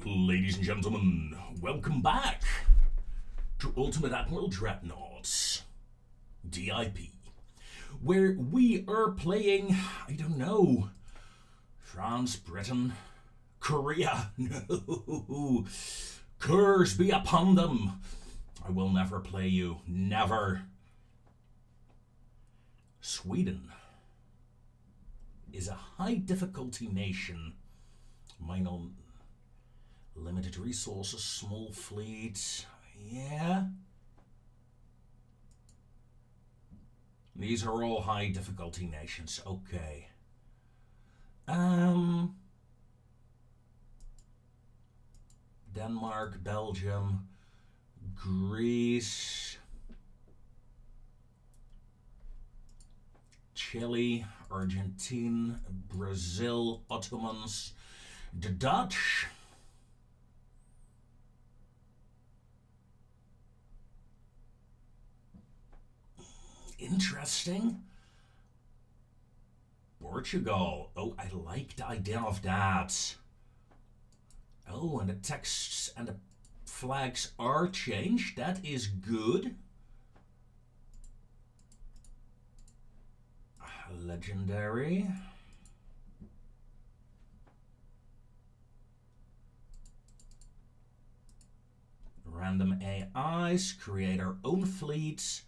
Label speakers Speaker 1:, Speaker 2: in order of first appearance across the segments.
Speaker 1: Ladies and gentlemen, welcome back to Ultimate Admiral Dreadnoughts, DIP, where we are playing, I don't know, France, Britain, Korea. No, curse be upon them. I will never play you, never. Sweden is a high difficulty nation. Minor limited resources, small fleet. Yeah. These are all high difficulty nations. Okay. Denmark, Belgium, Greece, Chile, Argentina, Brazil, Ottomans, the Dutch, interesting. Portugal. Oh, I like the idea of that. Oh, and the texts and the flags are changed. That is good. Legendary. Random AIs. Create our own fleets.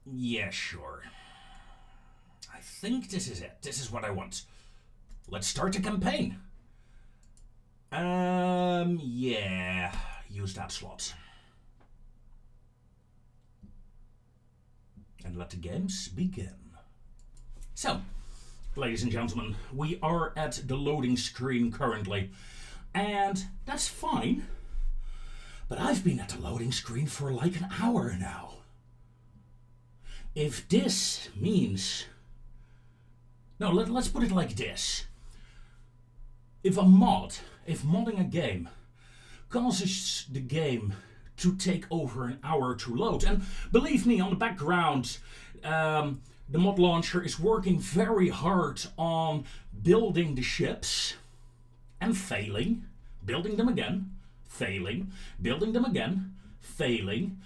Speaker 1: Yeah, sure. I think this is it. This is what I want. Let's start the campaign. Yeah. Use that slot. And let the games begin. So, ladies and gentlemen, we are at the loading screen currently. And that's fine. But I've been at the loading screen for like an hour now. If this means... No, let's put it like this. If modding a game causes the game to take over an hour to load, and believe me, on the background, the mod launcher is working very hard on building the ships and failing, building them again, failing, building them again, failing,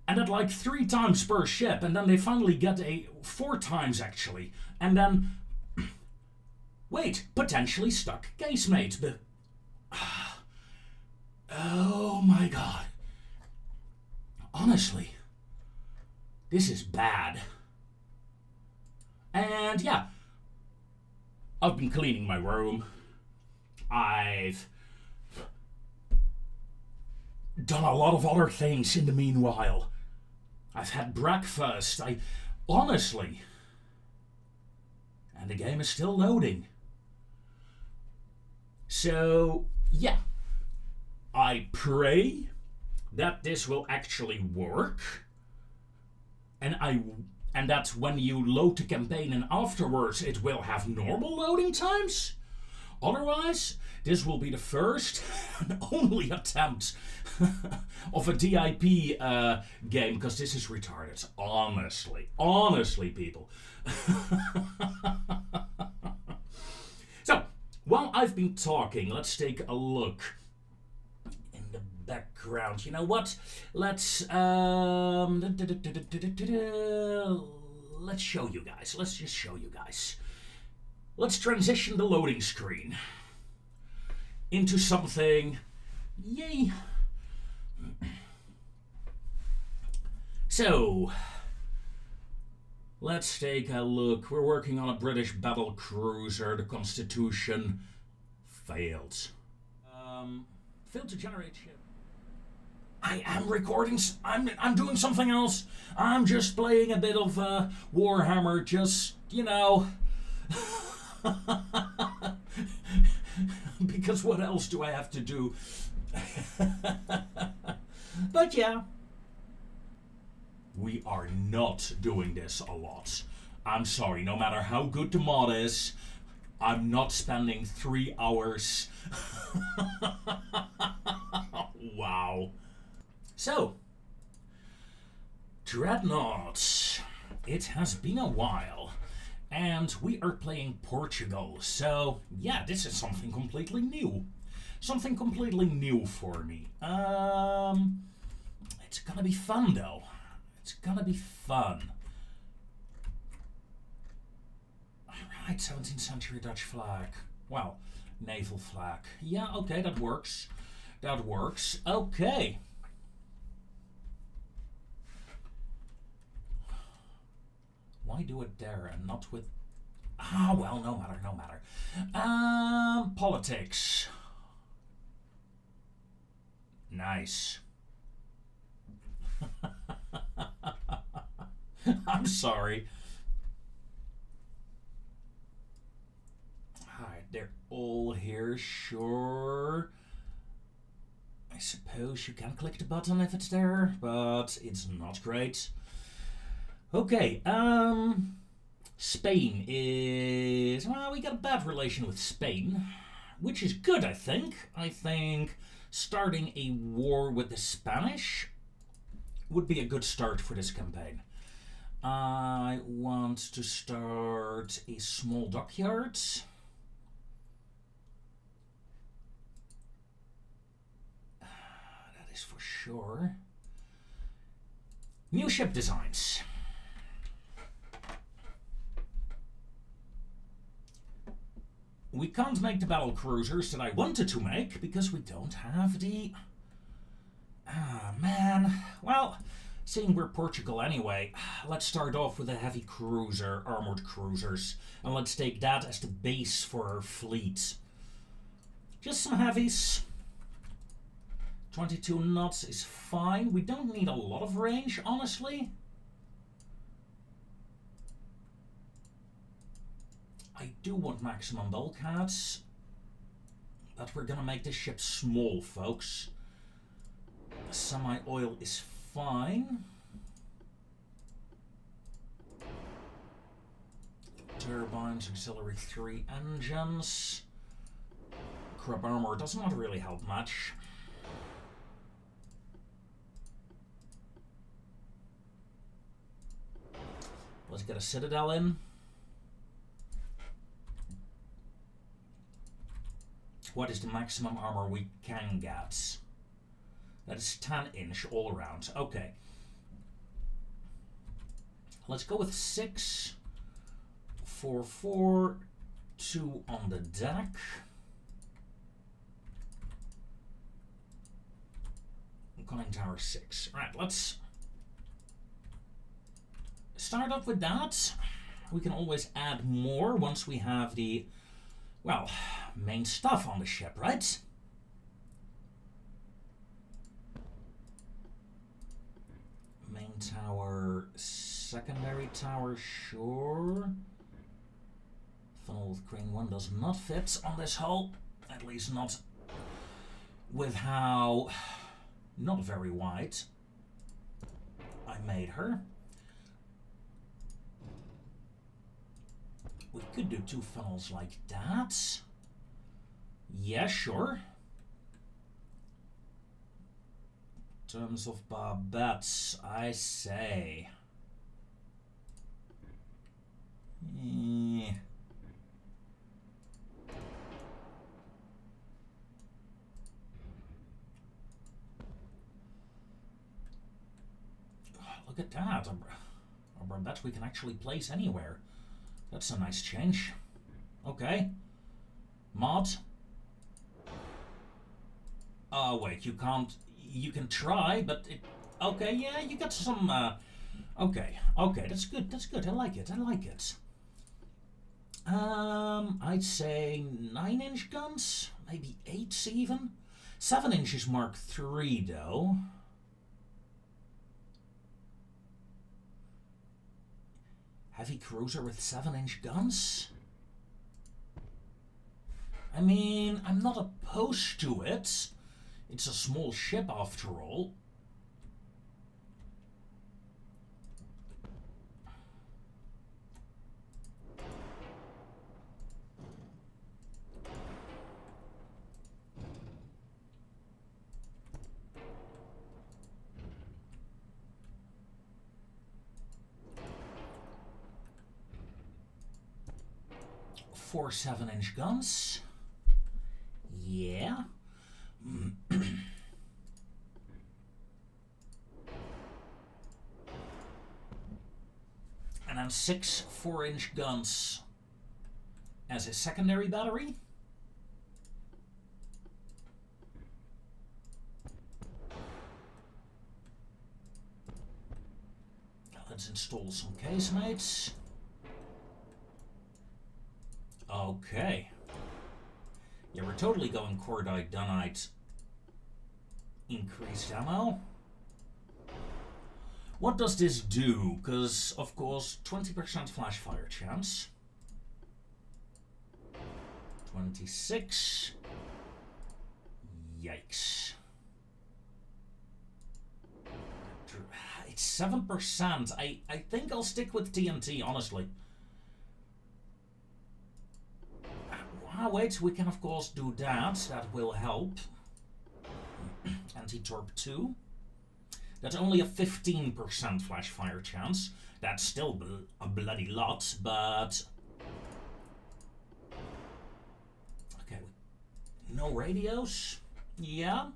Speaker 1: and at like 3 times per ship, and then they finally get 4 times actually, and then wait, potentially stuck casemate. But oh my god. Honestly, this is bad. And yeah, I've been cleaning my room. I've done a lot of other things in the meanwhile. I've had breakfast. Honestly. And the game is still loading. So, yeah. I pray that this will actually work. And that when you load the campaign and afterwards it will have normal loading times. Otherwise, this will be the first and only attempt of a DIP game, because this is retarded. Honestly, people. So, while I've been talking, let's take a look in the background. You know what? Let's show you guys. Let's just show you guys. Let's transition the loading screen into something. Yay! So, let's take a look. We're working on a British battle cruiser. The Constitution failed. Failed to generate ship. I am recording. I'm doing something else. I'm just playing a bit of Warhammer. Just, you know. Because what else do I have to do? But yeah, we are not doing this a lot. I'm sorry, no matter how good the mod is, I'm not spending 3 hours. Wow. So, Dreadnoughts. It has been a while. And we are playing Portugal. So, yeah, this is something completely new. Something completely new for me. It's gonna be fun, though. It's gonna be fun. Alright, 17th century Dutch flag. Well, naval flag. Yeah, okay, that works. That works. Okay. Why do it there and not with... Ah, well, no matter, no matter. Politics. Nice. I'm sorry. Alright, they're all here, sure. I suppose you can click the button if it's there, but it's not great. Okay, Spain is... Well, we got a bad relation with Spain, which is good, I think. I think starting a war with the Spanish would be a good start for this campaign. I want to start a small dockyard. That is for sure. New ship designs. We can't make the battle cruisers that I wanted to make because we don't have the... Ah, man. Well, seeing we're Portugal anyway, let's start off with a heavy cruiser, armored cruisers, and let's take that as the base for our fleet. Just some heavies. 22 knots is fine. We don't need a lot of range, honestly. I do want maximum bulkheads, but we're gonna make this ship small, folks. Semi-oil is fine. Turbines, auxiliary 3 engines. Crab armor does not really help much. Let's get a citadel in. What is the maximum armor we can get? That is 10-inch all around. Okay. Let's go with 6, 4, 4, 2 on the deck. Conning tower 6. Alright, let's start off with that. We can always add more once we have the, well, main stuff on the ship, right? Main tower, secondary tower, sure. Funnel with crane 1 does not fit on this hull. At least not with how not very wide I made her. We could do 2 funnels like that. Yeah, sure. In terms of barbettes, I say... Look at that. A barbette we can actually place anywhere. That's a nice change. Okay. Mod. Oh, wait, you can't... You can try, but it... Okay, yeah, you got some... Okay, that's good, that's good. I like it, I like it. I'd say 9-inch guns? Maybe 8s even? 7 inches Mark III, though. Heavy cruiser with 7-inch guns? I mean, I'm not opposed to it. It's a small ship after all. 4 7-inch guns. Yeah. And then 6 4-inch guns as a secondary battery. Let's install some casemates. Okay. Yeah, we're totally going cordite, dunite, increased ammo. What does this do? Because, of course, 20% flash fire chance. 26. Yikes. It's 7%. I think I'll stick with TNT, honestly. Wait, we can of course do that. That will help. Anti-torp 2. That's only a 15% flash fire chance. That's still a bloody lot, but... Okay, no radios? Yeah?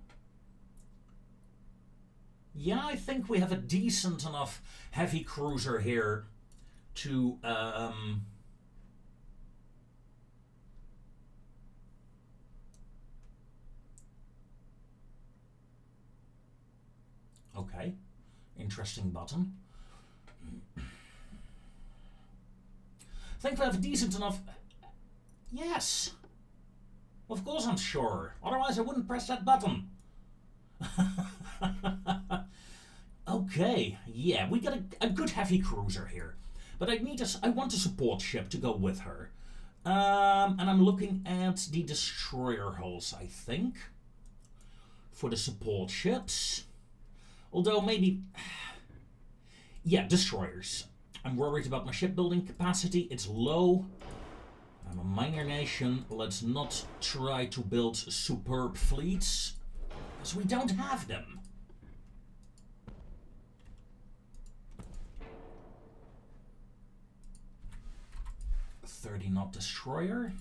Speaker 1: Yeah, I think we have a decent enough heavy cruiser here to... Okay, interesting button. I think we have a decent enough... Yes! Of course I'm sure. Otherwise I wouldn't press that button. Okay, yeah, we got a good heavy cruiser here. But I want a support ship to go with her. And I'm looking at the destroyer hulls, I think. For the support ships. Although maybe... Yeah, destroyers. I'm worried about my shipbuilding capacity. It's low. I'm a minor nation. Let's not try to build superb fleets. Because we don't have them. A 30-knot destroyer.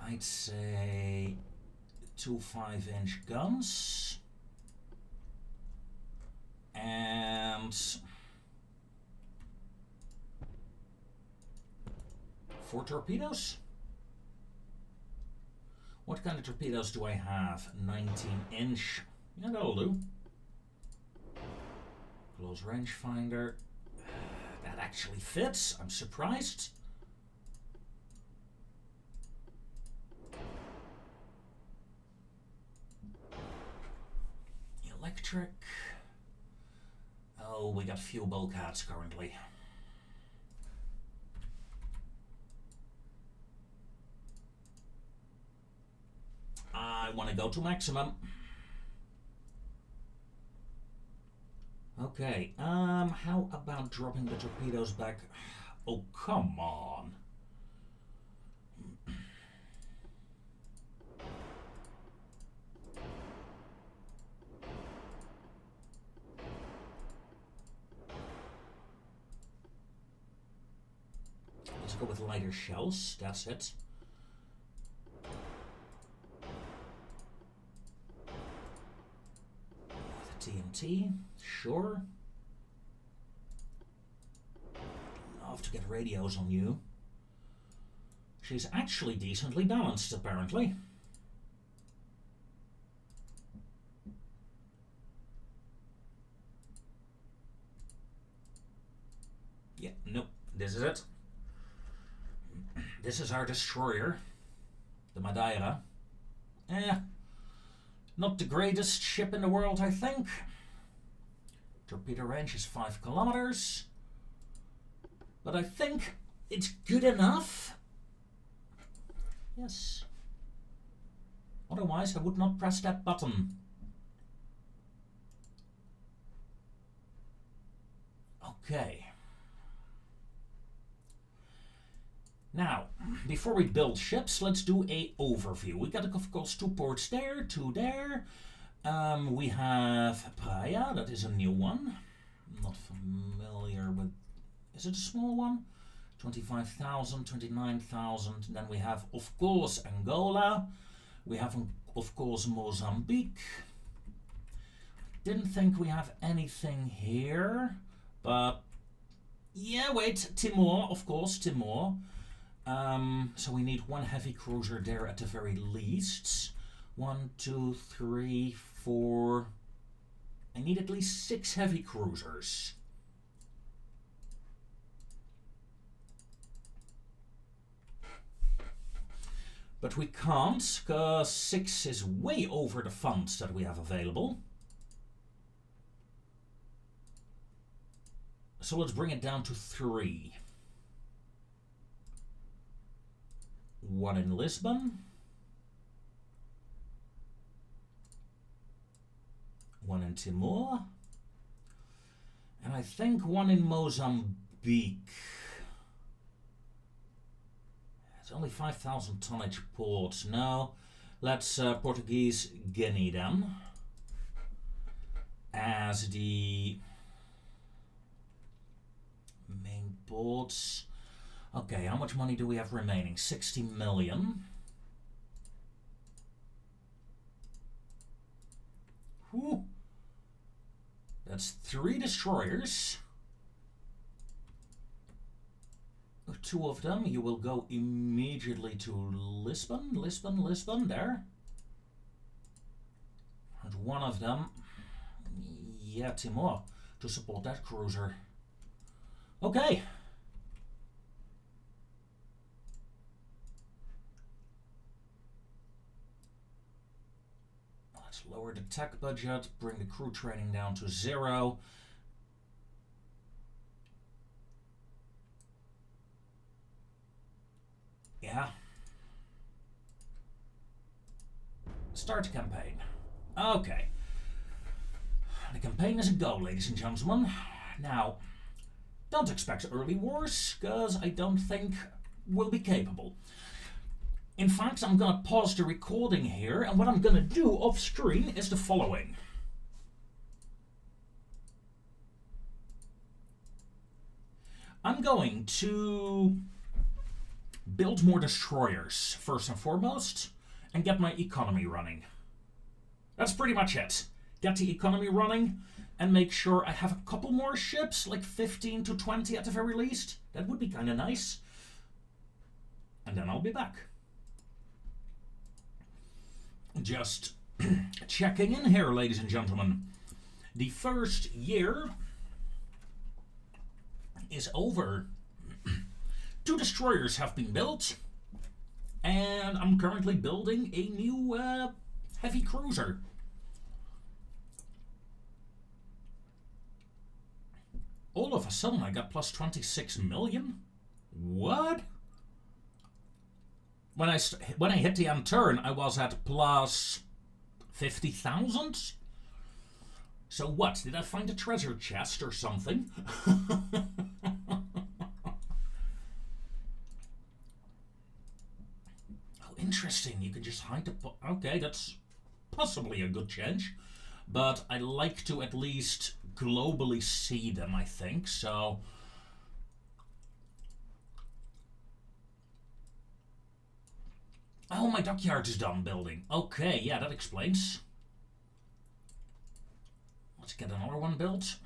Speaker 1: I'd say 2 5-inch guns and 4 torpedoes. What kind of torpedoes do I have? 19-inch. Yeah, that'll do. Close rangefinder. That actually fits. I'm surprised. Electric. Oh, we got few bulkheads currently. I want to go to maximum. Okay, how about dropping the torpedoes back? Oh, come on. Let's go with lighter shells, that's it. With a TNT, sure. Love to get radios on you. She's actually decently balanced, apparently. Yeah, nope, this is it. This is our destroyer, the Madeira. Not the greatest ship in the world, I think. Torpedo range is 5 kilometers. But I think it's good enough. Yes. Otherwise, I would not press that button. Okay. Now, before we build ships, let's do a overview. We got, of course, 2 ports there, 2 there. We have Praia, that is a new one. Not familiar with... Is it a small one? 25,000, 29,000. Then we have, of course, Angola. We have, of course, Mozambique. Didn't think we have anything here, but yeah, wait, Timor, of course, Timor. So we need one heavy cruiser there at the very least. 1, 2, 3, 4. I need at least 6 heavy cruisers. But we can't, because 6 is way over the funds that we have available. So let's bring it down to 3. 1 in Lisbon. 1 in Timor. And I think 1 in Mozambique. It's only 5,000 tonnage port. No, let's Portuguese Guinea then. As the main ports. Okay, how much money do we have remaining? 60 million. Whew. That's 3 destroyers. 2 of them, you will go immediately to Lisbon, Lisbon, there. And 1 of them, yeah, Timor, to support that cruiser. Okay. Let's lower the tech budget, bring the crew training down to 0. Yeah. Start campaign. Okay. The campaign is a go, ladies and gentlemen. Now, don't expect early wars, because I don't think we'll be capable. In fact, I'm going to pause the recording here, and what I'm going to do off screen is the following. I'm going to build more destroyers, first and foremost, and get my economy running. That's pretty much it. Get the economy running, and make sure I have a couple more ships, like 15 to 20 at the very least. That would be kind of nice. And then I'll be back. Just checking in here, ladies and gentlemen. The first year is over. 2 destroyers have been built, and I'm currently building a new heavy cruiser. All of a sudden I got plus 26 million? What? When I hit the end turn, I was at plus 50,000? So what? Did I find a treasure chest or something? Interesting, you can just hide the... Okay, that's possibly a good change. But I like to at least globally see them, I think, so... Oh, my dockyard is done building. Okay, yeah, that explains. Let's get another one built.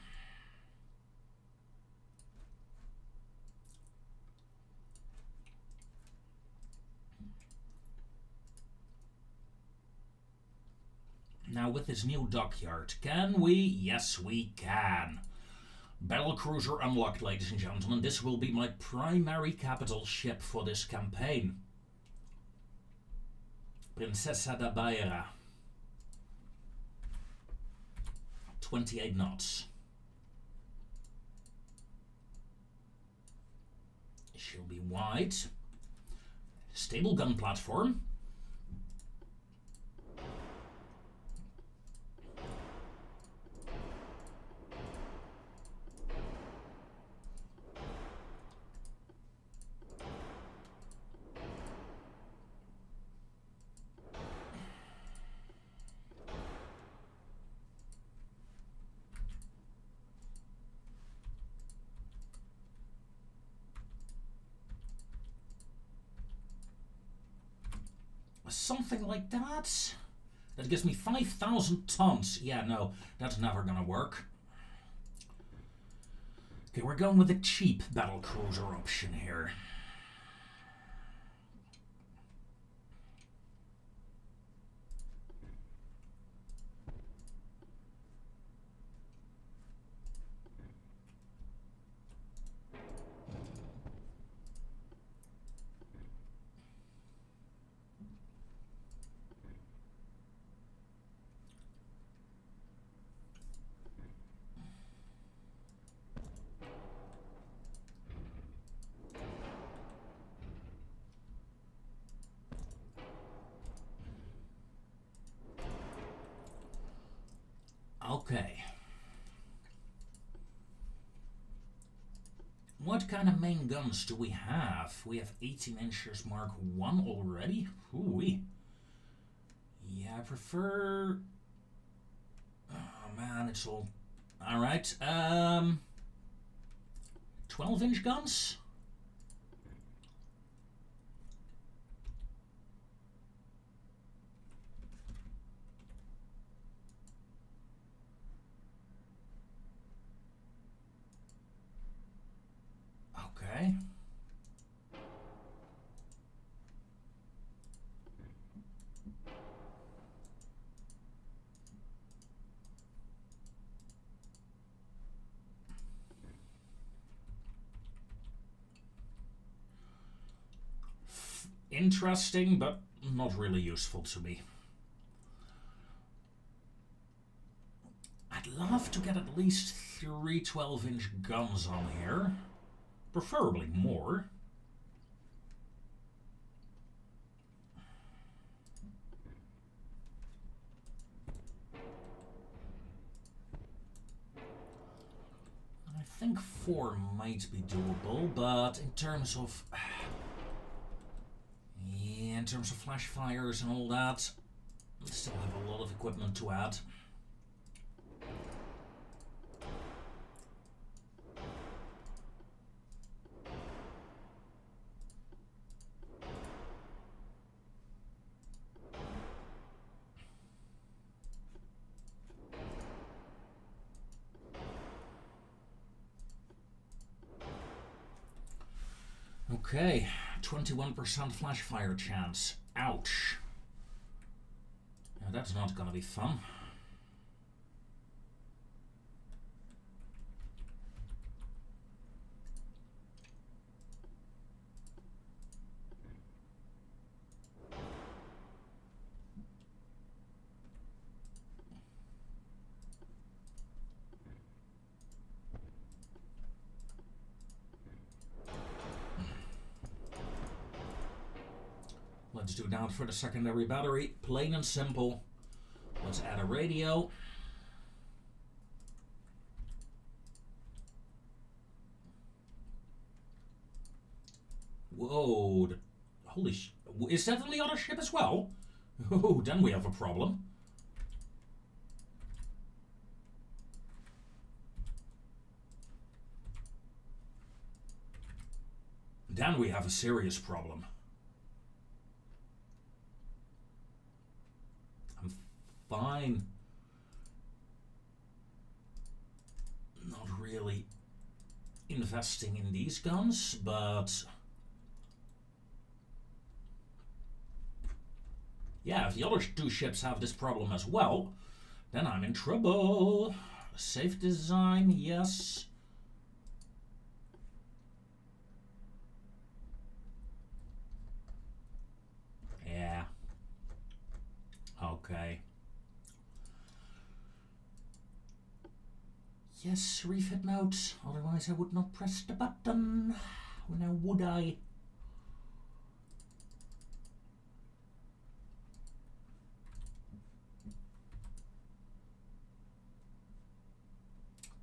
Speaker 1: Now with this new dockyard, can we? Yes, we can. Battlecruiser unlocked, ladies and gentlemen. This will be my primary capital ship for this campaign. Princesa da Iberia. 28 knots. She'll be wide. Stable gun platform. Something like that. That gives me 5,000 tons. Yeah, no, that's never gonna work. Okay, we're going with the cheap battle cruiser option here. Okay. What kind of main guns do we have? We have 18 inches Mark 1 already. Ooh-wee. Yeah, I prefer... Oh man, it's all... Alright, 12-inch guns? Okay. Interesting, but not really useful to me. I'd love to get at least 3 12-inch guns on here. Preferably more. I think 4 might be doable, but in terms of... Yeah, in terms of flash fires and all that, I still have a lot of equipment to add. Okay, 21% flash fire chance. Ouch. Now that's not gonna be fun. Let's do that for the secondary battery. Plain and simple. Let's add a radio. Whoa. Holy sh... Is that on the other ship as well? Oh, then we have a problem. Then we have a serious problem. Fine. Not really investing in these guns, but yeah, if the other 2 ships have this problem as well, then I'm in trouble. Safe design, yes. Yeah. Okay. Yes, refit mode, otherwise I would not press the button. Now would I?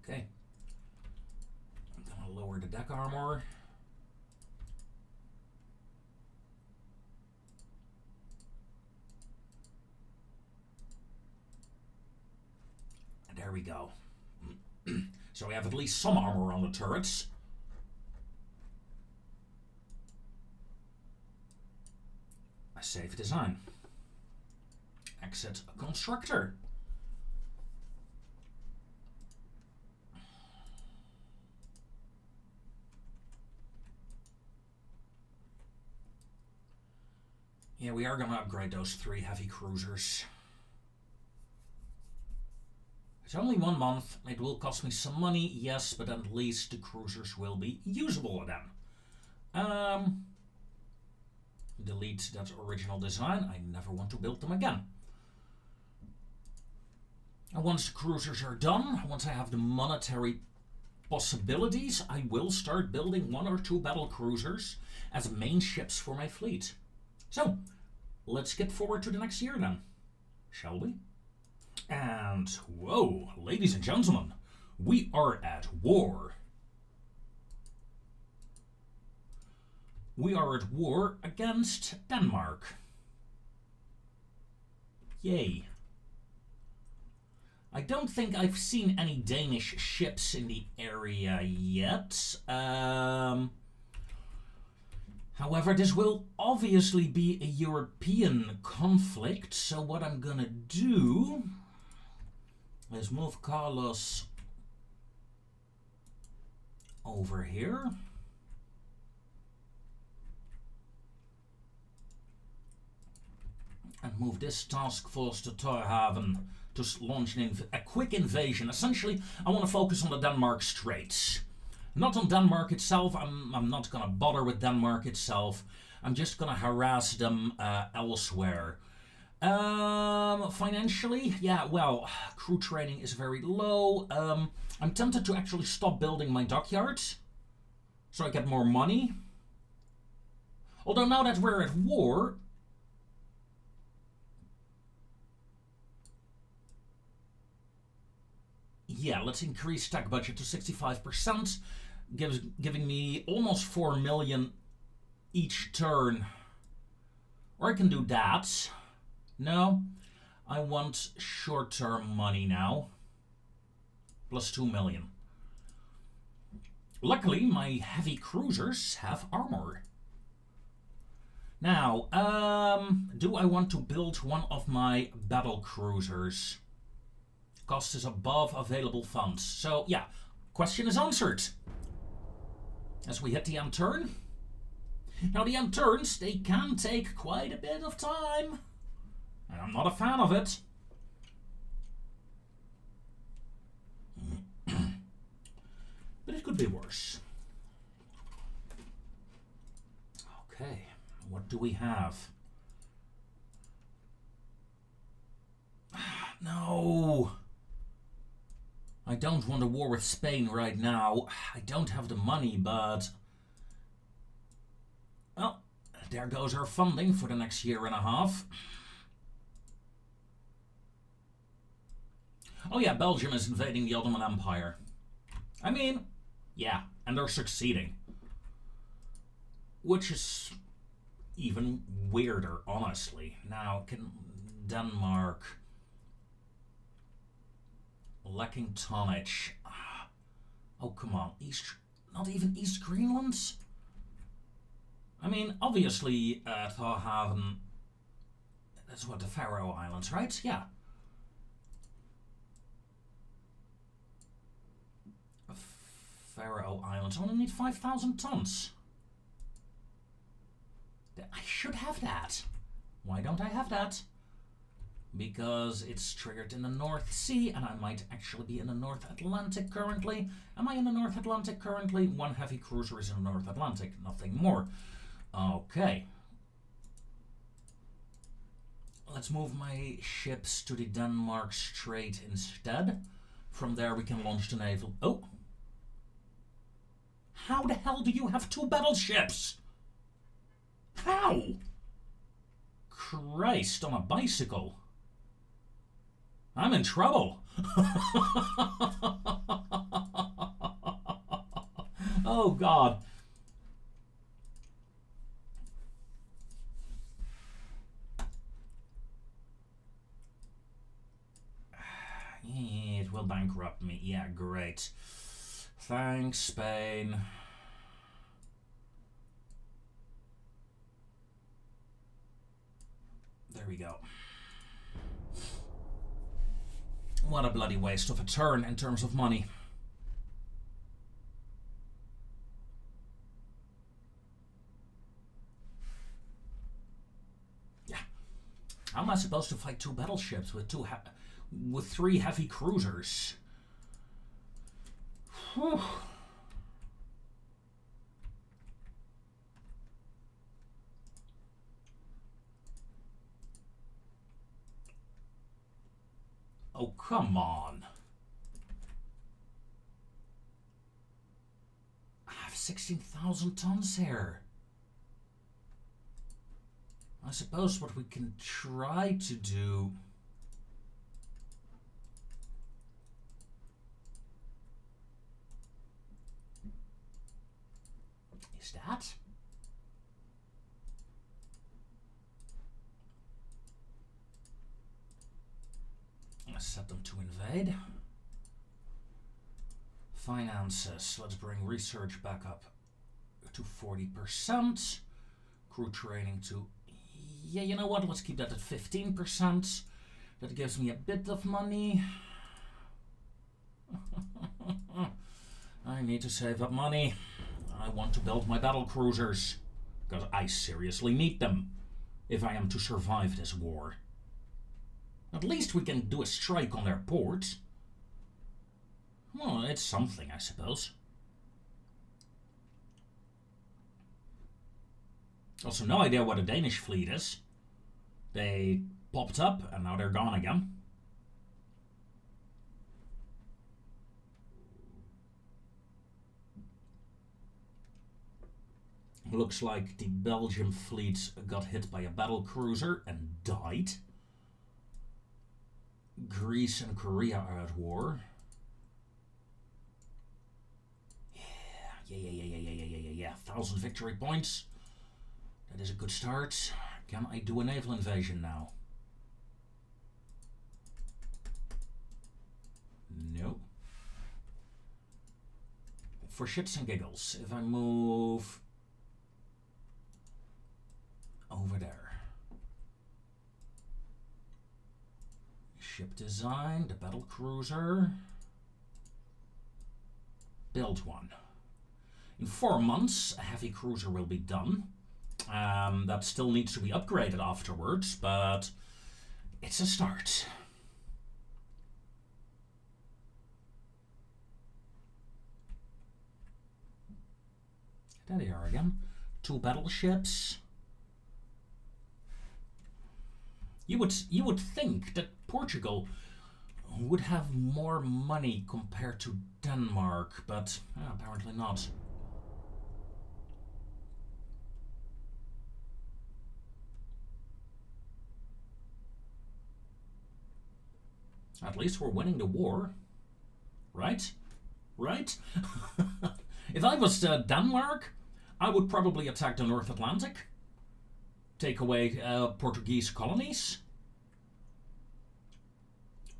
Speaker 1: Okay. I'm gonna lower the deck armor. And there we go. So we have at least some armor on the turrets. A safe design. exit constructor. Yeah, we are going to upgrade those 3 heavy cruisers. It's only 1 month. It will cost me some money, yes, but at least the cruisers will be usable then. Delete that original design. I never want to build them again. And once the cruisers are done, once I have the monetary possibilities, I will start building 1 or 2 battle cruisers as main ships for my fleet. So, let's get forward to the next year then, shall we? And, whoa, ladies and gentlemen, we are at war. We are at war against Denmark. Yay. I don't think I've seen any Danish ships in the area yet. However, this will obviously be a European conflict, so what I'm gonna do is move Carlos over here. And move this task force to Torhaven to launch a quick invasion. Essentially, I want to focus on the Denmark Straits. Not on Denmark itself. I'm not going to bother with Denmark itself. I'm just going to harass them elsewhere. Financially, yeah, well, crew training is very low. I'm tempted to actually stop building my dockyards so I get more money. Although now that we're at war, yeah, let's increase tech budget to 65%, giving me almost 4 million each turn. Or I can do that. No, I want short-term money now. Plus 2 million. Luckily, my heavy cruisers have armor. Now, do I want to build one of my battle cruisers? Cost is above available funds. So, yeah, question is answered. As we hit the end turn. Now, the end turns, they can take quite a bit of time. And I'm not a fan of it. But it could be worse. Okay, what do we have? No! I don't want a war with Spain right now. I don't have the money, but... well, there goes our funding for the next year and a half. Oh yeah, Belgium is invading the Ottoman Empire. I mean, yeah, and they're succeeding. Which is even weirder, honestly. Now, can Denmark... lacking tonnage. Oh, come on. Not even East Greenland? I mean, obviously, Torhaven... that's what, the Faroe Islands, right? Yeah. Faroe Islands only need 5,000 tons. I should have that. Why don't I have that? Because it's triggered in the North Sea, and I might actually be in the North Atlantic currently. Am I in the North Atlantic currently? 1 heavy cruiser is in the North Atlantic, nothing more. Okay. Let's move my ships to the Denmark Strait instead. From there we can launch the naval... oh! How the hell do you have 2 battleships? How? Christ, on a bicycle. I'm in trouble. Oh, God. It will bankrupt me. Yeah, great. Thanks, Spain. There we go. What a bloody waste of a turn in terms of money. Yeah. How am I supposed to fight 2 battleships with 3 heavy cruisers? Whew. Oh, come on. I have 16,000 tons here. I suppose what we can try to do... is that? Let's set them to invade. Finances. Let's bring research back up to 40%. Crew training to... yeah, you know what? Let's keep that at 15%. That gives me a bit of money. I need to save up money. I want to build my battle cruisers. Because I seriously need them if I am to survive this war. At least we can do a strike on their ports. Well, it's something, I suppose. Also, no idea what a Danish fleet is. They popped up and now they're gone again. Looks like the Belgian fleet got hit by a battle cruiser and died. Greece and Korea are at war. Yeah. 1,000 victory points. That is a good start. Can I do a naval invasion now? No. For shits and giggles, if I move over there. Ship design, the battle cruiser. Build one. In 4 months, a heavy cruiser will be done. That still needs to be upgraded afterwards, but it's a start. There they are again. 2 battleships. You would think that Portugal would have more money compared to Denmark, but apparently not. At least we're winning the war, right? Right? If I was Denmark, I would probably attack the North Atlantic. Take away Portuguese colonies.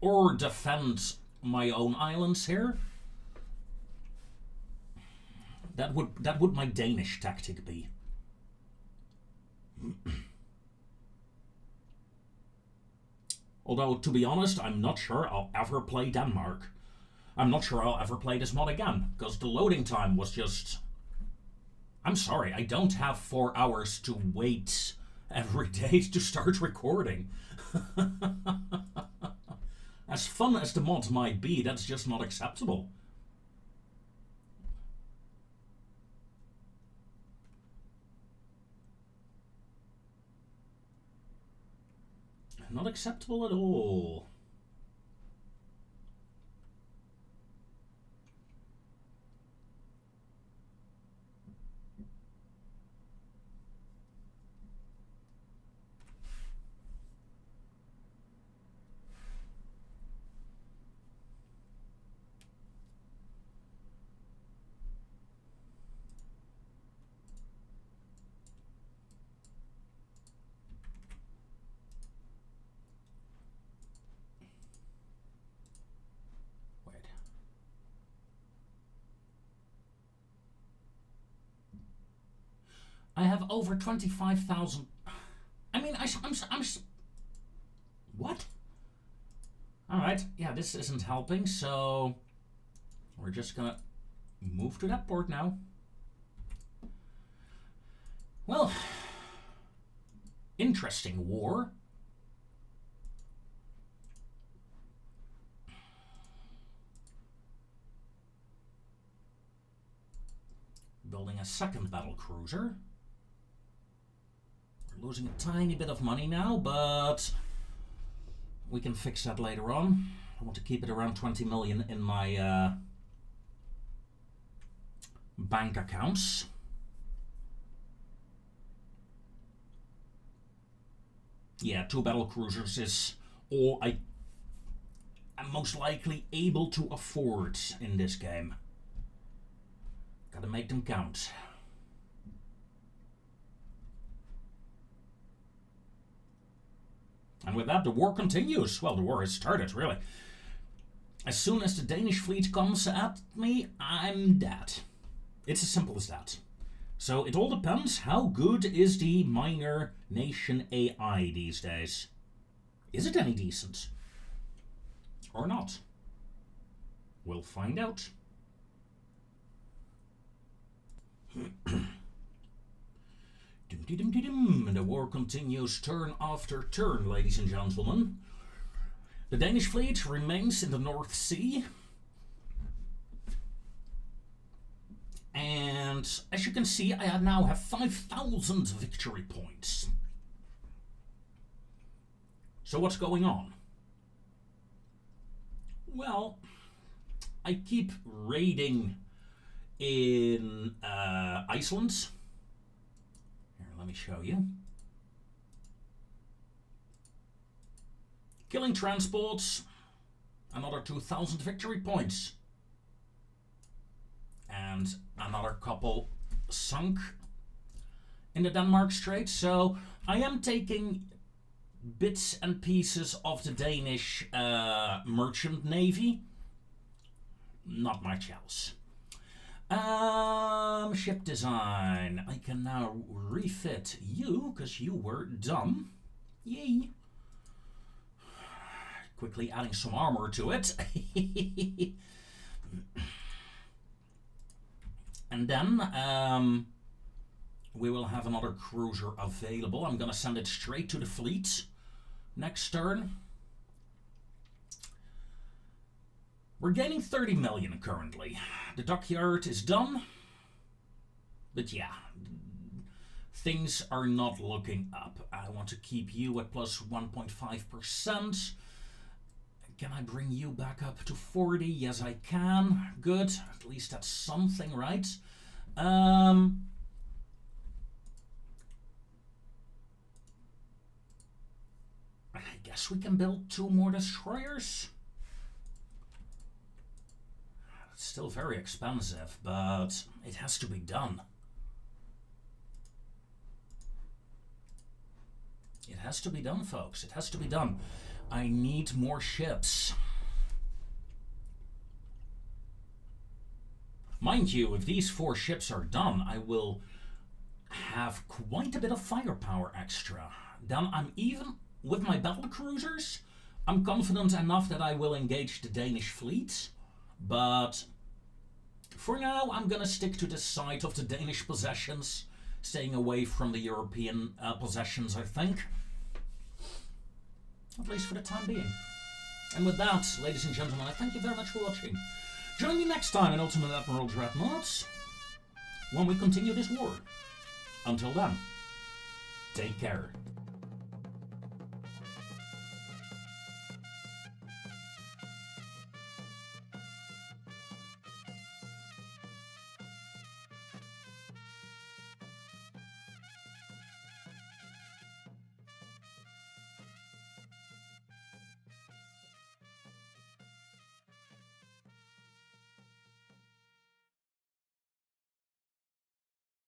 Speaker 1: Or defend my own islands here. That would my Danish tactic be. Although, to be honest, I'm not sure I'll ever play Denmark. I'm not sure I'll ever play this mod again, because the loading time was just... I'm sorry, I don't have 4 hours to wait every day to start recording. As fun as the mod might be, that's just not acceptable. Not acceptable at all. I have over 25,000. I mean, I'm what? Alright, yeah, this isn't helping, so we're just gonna move to that port now. Well, interesting war. Building a second battle cruiser. We're losing a tiny bit of money now, but we can fix that later on. I want to keep it around 20 million in my bank accounts. Yeah, 2 battle cruisers is all I am most likely able to afford in this game. Gotta make them count. And with that, the war continues. Well, the war has started, really. As soon as the Danish fleet comes at me, I'm dead. It's as simple as that. So it all depends how good is the minor nation AI these days. Is it any decent? Or not? We'll find out. The war continues turn after turn, ladies and gentlemen. The Danish fleet remains in the North Sea. And as you can see, I now have 5,000 victory points. So what's going on? Well, I keep raiding in Iceland. Here, let me show you. Killing transports, another 2,000 victory points. And another couple sunk in the Denmark Strait. So I am taking bits and pieces of the Danish merchant navy. Not much else. Ship design. I can now refit you because you were dumb. Yay. Quickly adding some armor to it. And then we will have another cruiser available. I'm going to send it straight to the fleet next turn. We're gaining 30 million currently. The dockyard is done. But yeah, things are not looking up. I want to keep you at plus 1.5%. Can I bring you back up to 40? Yes, I can. Good. At least that's something, right? I guess we can build 2 more destroyers. It's still very expensive, but it has to be done. It has to be done, folks. It has to be done. I need more ships. Mind you, if these 4 ships are done, I will have quite a bit of firepower extra. Then I'm even, with my battle cruisers, I'm confident enough that I will engage the Danish fleet. But for now, I'm gonna stick to the side of the Danish possessions, staying away from the European possessions, I think. At least for the time being. And with that, ladies and gentlemen, I thank you very much for watching. Join me next time in Ultimate Admiral Dreadnoughts, when we continue this war. Until then, take care.